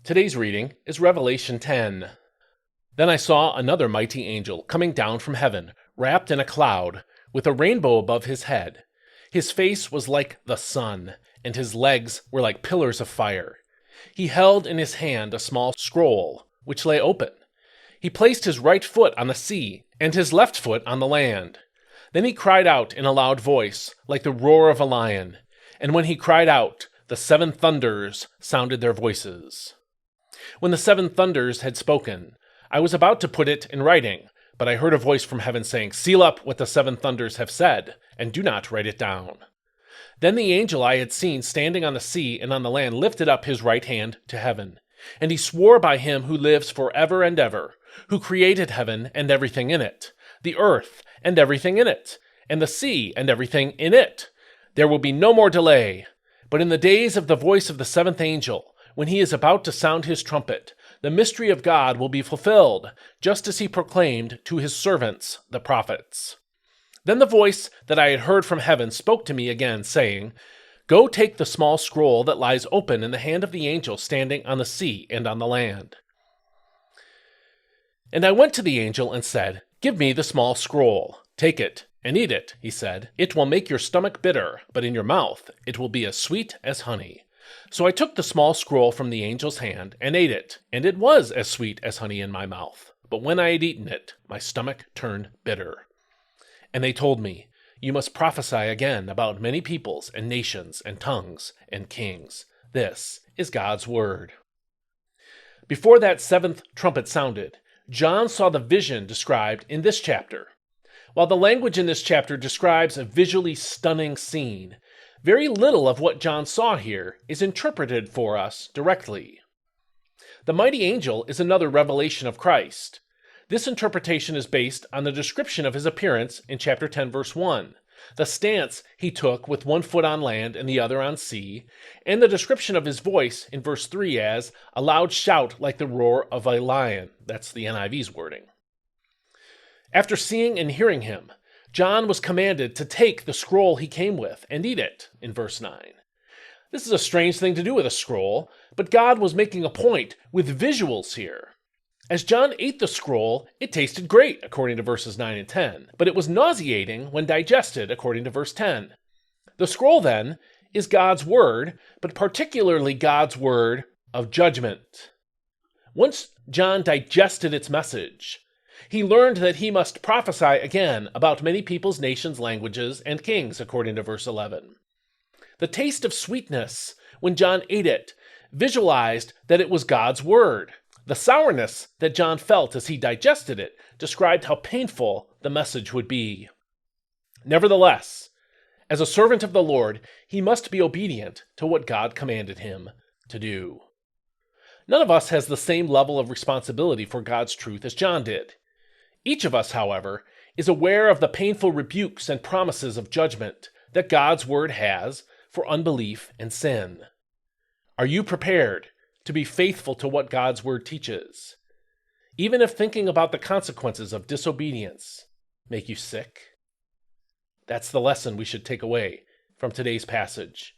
Today's reading is Revelation 10. Then I saw another mighty angel coming down from heaven, wrapped in a cloud, with a rainbow above his head. His face was like the sun, and his legs were like pillars of fire. He held in his hand a small scroll, which lay open. He placed his right foot on the sea, and his left foot on the land. Then he cried out in a loud voice, like the roar of a lion. And when he cried out, the seven thunders sounded their voices. When the seven thunders had spoken, I was about to put it in writing, but I heard a voice from heaven saying, "Seal up what the seven thunders have said, and do not write it down." Then the angel I had seen standing on the sea and on the land lifted up his right hand to heaven, and he swore by him who lives forever and ever, who created heaven and everything in it, the earth and everything in it, and the sea and everything in it. There will be no more delay. But in the days of the voice of the seventh angel, when he is about to sound his trumpet, the mystery of God will be fulfilled, just as he proclaimed to his servants, the prophets. Then the voice that I had heard from heaven spoke to me again, saying, "Go take the small scroll that lies open in the hand of the angel standing on the sea and on the land." And I went to the angel and said, "Give me the small scroll. Take it and eat it," he said. "It will make your stomach bitter, but in your mouth it will be as sweet as honey." So I took the small scroll from the angel's hand and ate it, and it was as sweet as honey in my mouth. But when I had eaten it, my stomach turned bitter. And they told me, "You must prophesy again about many peoples and nations and tongues and kings." This is God's word. Before that seventh trumpet sounded, John saw the vision described in this chapter. While the language in this chapter describes a visually stunning scene, very little of what John saw here is interpreted for us directly. The mighty angel is another revelation of Christ. This interpretation is based on the description of his appearance in chapter 10, verse 1, the stance he took with one foot on land and the other on sea, and the description of his voice in verse 3 as a loud shout like the roar of a lion. That's the NIV's wording. After seeing and hearing him, John was commanded to take the scroll he came with and eat it, in verse 9. This is a strange thing to do with a scroll, but God was making a point with visuals here. As John ate the scroll, it tasted great, according to verses 9 and 10, but it was nauseating when digested, according to verse 10. The scroll, then, is God's word, but particularly God's word of judgment. Once John digested its message, he learned that he must prophesy again about many peoples, nations, languages, and kings, according to verse 11. The taste of sweetness, when John ate it, visualized that it was God's word. The sourness that John felt as he digested it described how painful the message would be. Nevertheless, as a servant of the Lord, he must be obedient to what God commanded him to do. None of us has the same level of responsibility for God's truth as John did. Each of us, however, is aware of the painful rebukes and promises of judgment that God's word has for unbelief and sin. Are you prepared to be faithful to what God's word teaches, even if thinking about the consequences of disobedience make you sick? That's the lesson we should take away from today's passage.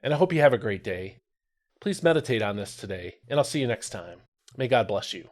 And I hope you have a great day. Please meditate on this today, and I'll see you next time. May God bless you.